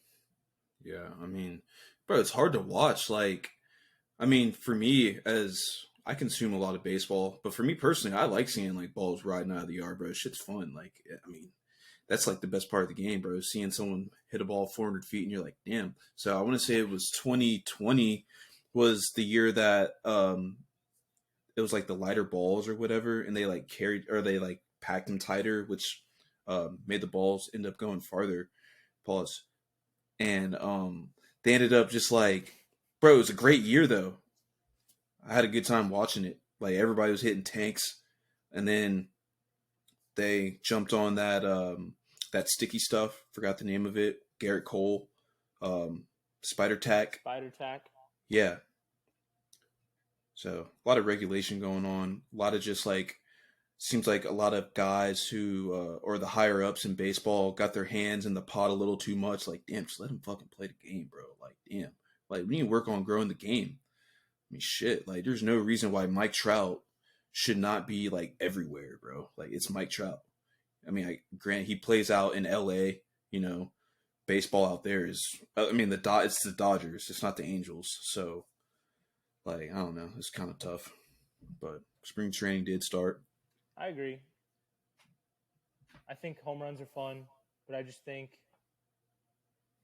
A: Yeah, I mean, bro, it's hard to watch. Like, I mean, for me, as I consume a lot of baseball, but for me personally, I like seeing like balls riding out of the yard, bro. Shit's fun. Like, I mean, that's like the best part of the game, bro. Seeing someone hit a ball 400 feet and you're like, damn. So I want to say it was 2020 was the year that it was like the lighter balls or whatever, and they like carried or they like packed them tighter, which made the balls end up going farther. Pause. And they ended up just like, bro, it was a great year though. I had a good time watching it. Like everybody was hitting tanks, and then they jumped on that sticky stuff. Forgot the name of it. Garrett Cole, um, Spider Tack.
B: Spider tack.
A: Yeah. So a lot of regulation going on. A lot of just like seems like a lot of guys who or the higher ups in baseball got their hands in the pot a little too much. Like, damn, just let him fucking play the game, bro. Like, damn, like we need to work on growing the game. I mean, shit. Like, there's no reason why Mike Trout should not be like everywhere, bro. Like, it's Mike Trout. I mean, grant he plays out in L.A. You know, baseball out there is. I mean, it's the Dodgers. It's not the Angels. So, like, I don't know. It's kind of tough. But spring training did start.
B: I agree. I think home runs are fun, but I just think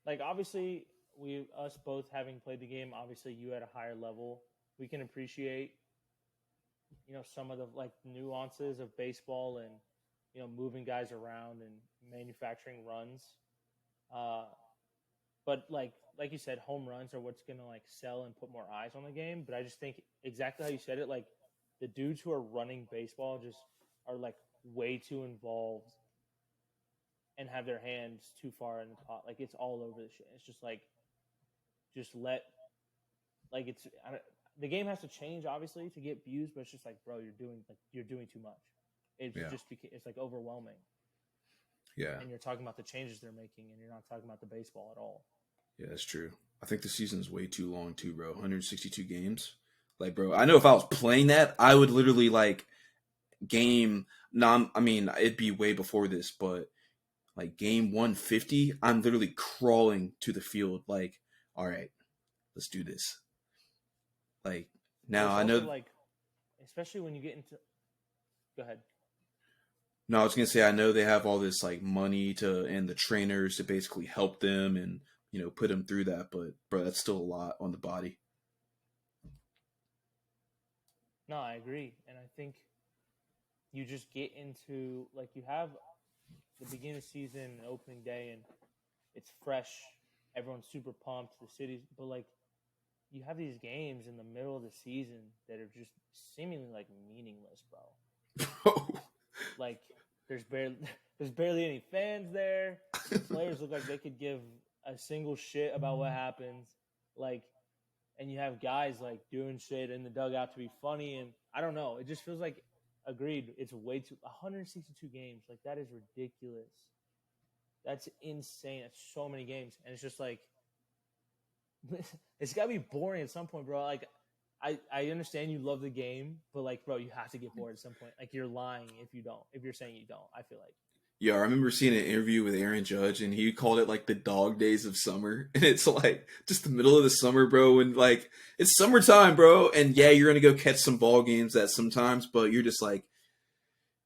B: like obviously we us both having played the game, obviously you at a higher level, we can appreciate some of the like nuances of baseball and moving guys around and manufacturing runs. Uh, but like you said, home runs are what's gonna like sell and put more eyes on the game. But I just think exactly how you said it, like the dudes who are running baseball just are like way too involved and have their hands too far in the pot. Like it's all over the shit. It's just like just let like the game has to change obviously to get views, but it's just like bro, you're doing too much.
A: Yeah.
B: It's like overwhelming,
A: Yeah.
B: and you're talking about the changes they're making, and you're not talking about the baseball at all.
A: Yeah, that's true. I think the season's way too long too, bro. 162 games. Like, bro, I know if I was playing that, I would literally like game I mean, it'd be way before this, but like game 150, I'm literally crawling to the field like, all right, let's do this. Like
B: But
A: now
B: it's
A: I
B: also
A: know
B: like, especially when you get into. Go ahead.
A: No, I was gonna say I know they have all this like money to and the trainers to basically help them and put them through that, but bro, that's still a lot on the body.
B: No, I agree, and I think you just get into like you have the beginning of the season and opening day, and it's fresh. Everyone's super pumped. The city's, but like you have these games in the middle of the season that are just seemingly like meaningless, bro. Like there's barely there's barely any fans there. The players look like they could give a single shit about what happens. Like, and you have guys like doing shit in the dugout to be funny, and I don't know. It just feels like agreed. It's way too 162 games. Like that is ridiculous. That's insane. That's so many games, and it's just like it's gotta be boring at some point, bro. Like I understand you love the game, but like, bro, you have to get bored at some point. Like you're lying if you don't. If you're saying you don't, I feel like.
A: Yeah, I remember seeing an interview with Aaron Judge, and he called it like the dog days of summer, and it's like just the middle of the summer, bro, and like it's summertime, bro, and yeah, you're gonna go catch some ball games that sometimes, but you're just like,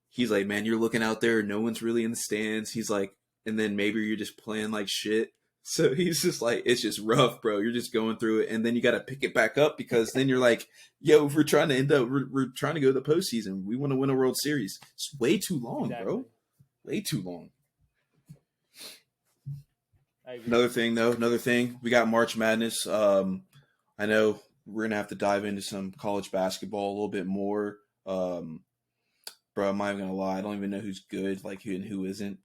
A: he's like, man, you're looking out there, no one's really in the stands. He's like, and then maybe you're just playing like shit. So he's just like, it's just rough, bro. You're just going through it, and then you got to pick it back up because then you're like, yo, we're trying to we're trying to go to the postseason. We want to win a World Series. It's way too long,
B: Exactly.
A: bro. Way too long.
B: I agree.
A: Another thing, we got March Madness. I know we're gonna have to dive into some college basketball a little bit more. Bro, I'm not even gonna lie, I don't even know who's good, like who and who isn't.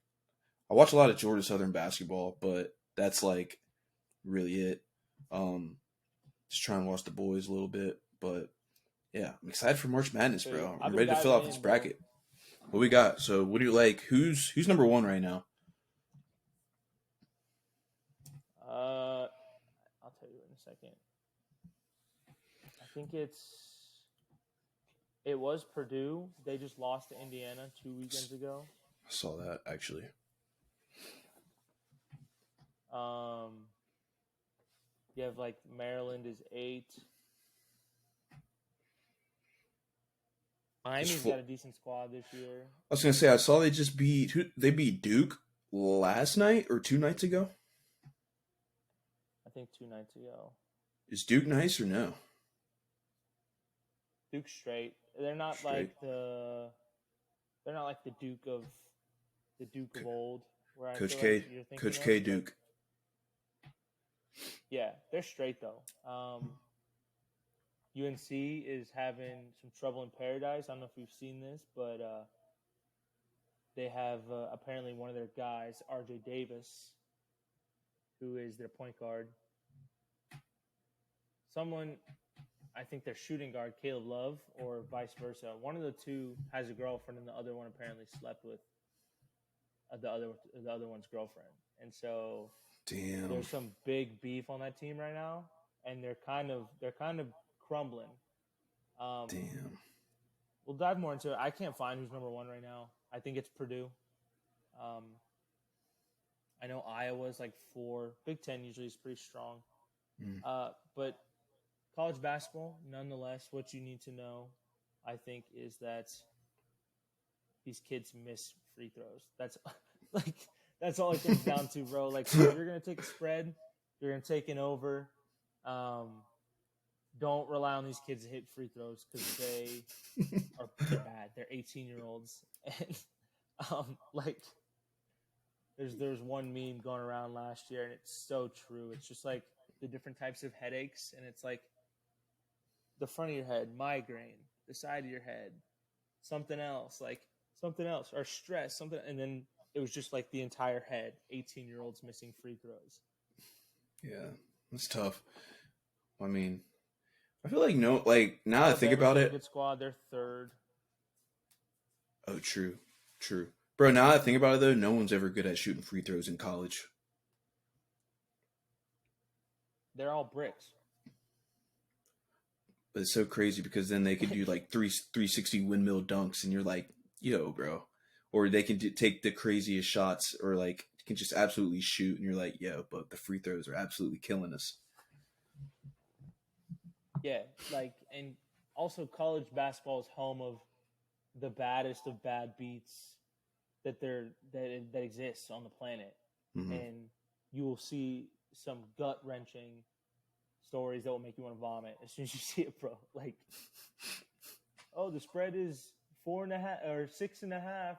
A: I watch a lot of Georgia Southern basketball, but that's like really it. Just trying to watch the boys a little bit, but yeah, I'm excited for March Madness,
B: So
A: bro.
B: I've
A: I'm
B: been
A: ready to fill
B: diving
A: out this
B: in, bro.
A: bracket. What we got? So, what do you like? Who's number one right now?
B: Uh, I'll tell you in a second. I think it was Purdue. They just lost to Indiana 2 weekends ago.
A: I saw that actually.
B: Um, you have like Maryland is 8. Miami's got a decent squad this year.
A: I was gonna say I saw they just beat they beat Duke last night or 2 nights ago.
B: I think 2 nights ago.
A: Is Duke nice or no?
B: Duke straight. They're not
A: Straight.
B: like the Duke of old, where I
A: Coach
B: feel like
A: K,
B: you're thinking
A: Coach
B: of.
A: K,
B: Like,
A: Duke.
B: yeah, they're straight though. UNC is having some trouble in paradise. I don't know if you've seen this, but they have apparently one of their guys, RJ Davis, who is their point guard. Someone, I think their shooting guard, Caleb Love, or vice versa. One of the two has a girlfriend, and the other one apparently slept with the other one's girlfriend. And so
A: Damn.
B: there's some big beef on that team right now, and they're kind of crumbling. Um,
A: Damn.
B: we'll dive more into it. I can't find who's number one right now. I think it's Purdue. Um, I know Iowa's like 4. Big Ten usually is pretty strong.
A: Mm.
B: But college basketball, nonetheless, what you need to know, I think, is that these kids miss free throws. That's like that's all it comes down to, bro. Like if you're gonna take a spread, you're gonna take an over. Don't rely on these kids to hit free throws because they're bad. They're 18-year-olds, and like there's one meme going around last year, and it's so true. It's just like the different types of headaches, and it's like the front of your head, migraine, the side of your head, something else, or stress, something, and then it was just like the entire head. 18-year-olds missing free throws.
A: Yeah, that's tough. I mean, I feel like no, like now that I think
B: Alabama's
A: about
B: got a
A: it.
B: good squad. They're third.
A: Oh, true, true, bro. Now that I think about it, though, no one's ever good at shooting free throws in college.
B: They're all bricks.
A: But it's so crazy because then they could do like 360 windmill dunks, and you're like, yo, bro. Or they can take the craziest shots, or like can just absolutely shoot, and you're like, yo, but the free throws are absolutely killing us.
B: Yeah, like, and also college basketball is home of the baddest of bad beats that exists on the planet,
A: Hmm.
B: and you will see some gut wrenching stories that will make you want to vomit as soon as you see it, bro. Like, oh, the spread is 4.5 or 6.5,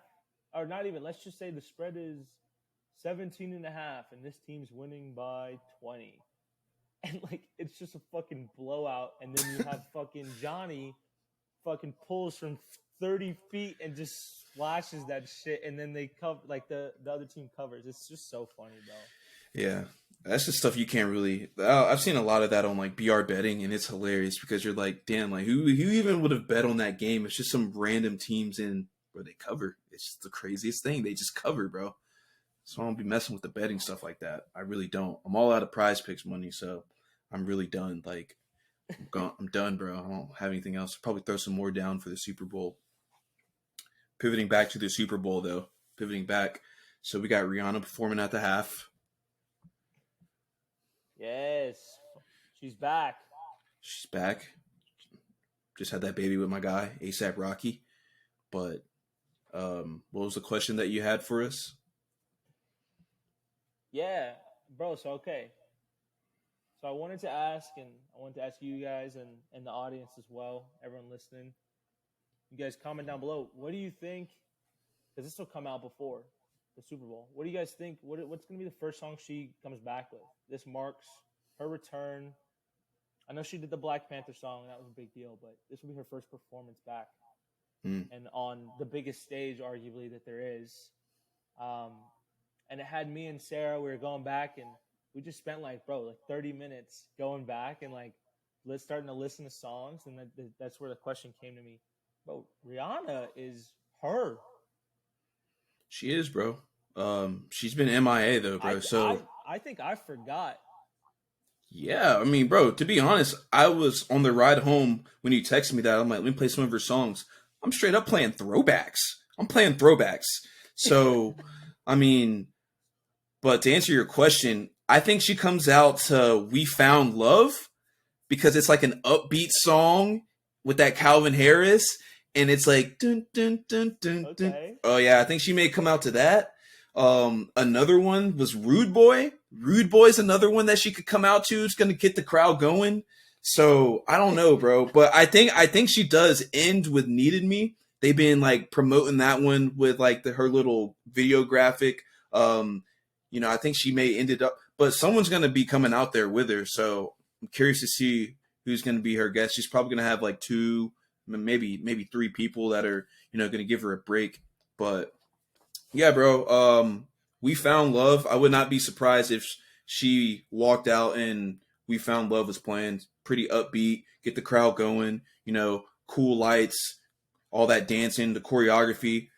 B: or not even. Let's just say the spread is 17.5, and this team's winning by 20. And like it's just a fucking blowout, and then you have fucking Johnny fucking pulls from 30 feet and just splashes that shit, and then they cover like the other team covers. It's just so funny, bro.
A: Yeah, that's just stuff you can't really. I've seen a lot of that on like BR betting, and it's hilarious because you're like, damn, like who even would have bet on that game? It's just some random teams in where they cover. It's just the craziest thing. They just cover, bro. So I don't be messing with the betting stuff like that. I really don't. I'm all out of Prize Picks money, so I'm really done. Like I'm gone. I'm done, bro. I don't have anything else. Probably throw some more down for the Super Bowl. Pivoting back to the Super Bowl though. Pivoting back. So we got Rihanna performing at the half.
B: Yes, she's back.
A: She's back. Just had that baby with my guy, ASAP Rocky. But what was the question that you had for us?
B: Yeah, bro. So okay. So I wanted to ask, and I wanted to ask you guys and the audience as well, everyone listening. You guys comment down below. What do you think? Because this will come out before the Super Bowl. What do you guys think? What's going to be the first song she comes back with? This marks her return. I know she did the Black Panther song. That was a big deal, but this will be her first performance back,
A: Mm.
B: and on the biggest stage, arguably, that there is. Um, and it had me and Sarah. We were going back, and we just spent like, bro, like 30 minutes going back and like let's starting to listen to songs, and that's where the question came to me, bro. Rihanna is her.
A: She is, bro. She's been MIA though,
B: I
A: bro.
B: I
A: So
B: I think I forgot.
A: yeah, I mean, bro. To be honest, I was on the ride home when you texted me that. I'm like, let me play some of her songs. I'm straight up playing throwbacks. I'm playing throwbacks. So, I mean, but to answer your question, I think she comes out to "We Found Love" because it's like an upbeat song with that Calvin Harris, and it's like dun dun dun dun dun.
B: Okay.
A: Oh yeah, I think she may come out to that. Another one was Rude Boy. Rude Boy's another one that she could come out to. It's gonna get the crowd going. So I don't know, bro, but I think she does end with "Needed Me." They've been like promoting that one with like her little video graphic. Um, I think she may ended up, but someone's gonna be coming out there with her. So I'm curious to see who's going to be her guest. She's probably going to have like two, maybe three people that are going to give her a break. But yeah, bro, We Found Love. I would not be surprised if she walked out and We Found Love was playing. Pretty upbeat, get the crowd going. Cool lights, all that dancing, the choreography.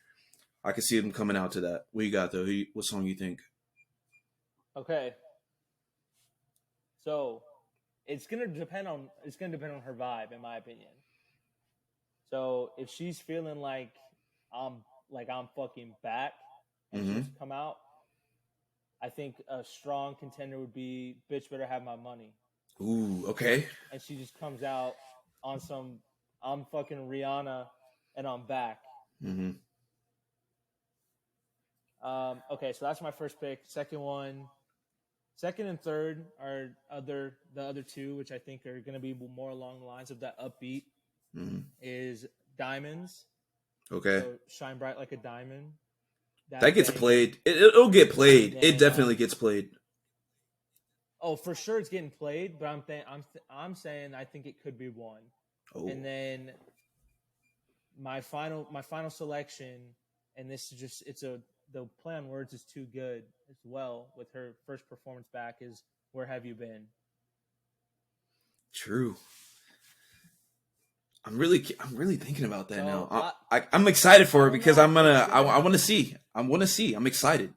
A: I could see them coming out to that. What you got though? What song you think?
B: Okay. So it's gonna depend on her vibe, in my opinion. So if she's feeling I'm I'm fucking back, and she wants
A: Mm-hmm.
B: to come out, I think a strong contender would be "Bitch Better Have My Money,"
A: Ooh, okay.
B: and she just comes out on some "I'm fucking Rihanna and I'm back."
A: Mm-hmm.
B: Okay, so that's my first pick. Second and third are the other two, which I think are going to be more along the lines of that upbeat.
A: Mm-hmm.
B: Is "Diamonds,"
A: Okay.
B: so "Shine Bright Like a Diamond."
A: That
B: That
A: gets
B: banger,
A: played. It'll get
B: and
A: played. It
B: then
A: definitely gets played.
B: oh, for sure it's getting played, but I'm saying I think it could be one.
A: Oh,
B: And then my final selection, and this is just it's a the play on words is too good as well with her first performance back is "Where Have You Been."
A: true. I'm really thinking about that now.
B: So I
A: I'm excited
B: I
A: for it
B: don't
A: because
B: know
A: I'm
B: if it's
A: gonna. I
B: gonna,
A: want to see. I want to see. I'm excited.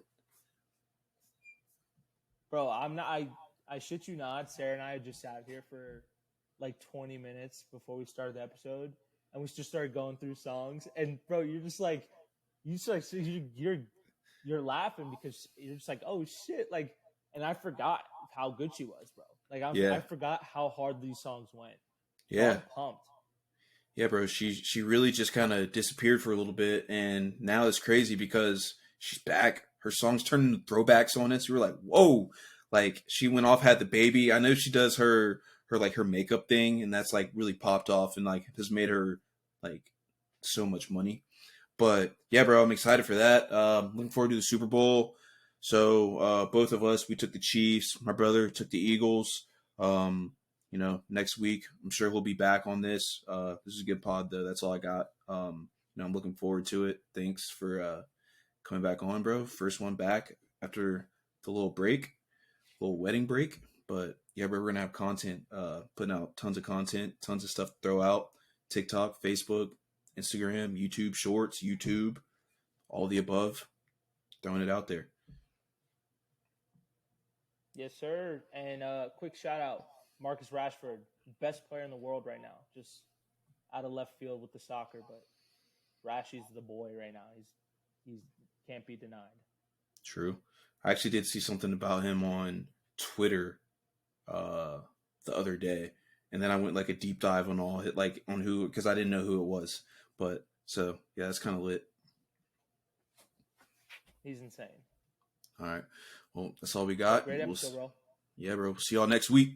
B: bro. I'm not. I shit you not. Sarah and I just sat here for like 20 minutes before we started the episode, and we just started going through songs. And bro, so you're laughing because you're just like, oh shit, like, and I forgot how good she was, bro. Like I
A: Yeah,
B: forgot how hard these songs went, so
A: yeah,
B: I'm pumped.
A: Yeah, bro. She really just kind of disappeared for a little bit, and now it's crazy because she's back. Her songs turned into throwbacks on us. You were like, whoa! Like she went off, had the baby. I know she does her makeup thing, and that's like really popped off and like has made her like so much money. But yeah, bro, I'm excited for that. Looking forward to the Super Bowl. So both of us, we took the Chiefs. My brother took the Eagles. Um, next week, I'm sure we'll be back on this. This is a good pod, though. That's all I got. I'm looking forward to it. Thanks for coming back on, bro. First one back after the little break, little wedding break. But yeah, bro, we're gonna have content, putting out tons of content, tons of stuff to throw out. TikTok, Facebook, Instagram, YouTube Shorts, YouTube, all the above. Throwing it out there.
B: Yes, sir. And quick shout out, Marcus Rashford, best player in the world right now. Just out of left field with the soccer, but Rashi's the boy right now. He's can't be denied.
A: True. I actually did see something about him on Twitter uh, the other day, and then I went like a deep dive on all it like on who because I didn't know who it was. But so yeah, that's kind of lit.
B: He's insane.
A: All right. Well, that's all we
B: But
A: got.
B: great episode, bro.
A: Yeah, bro. See y'all next week.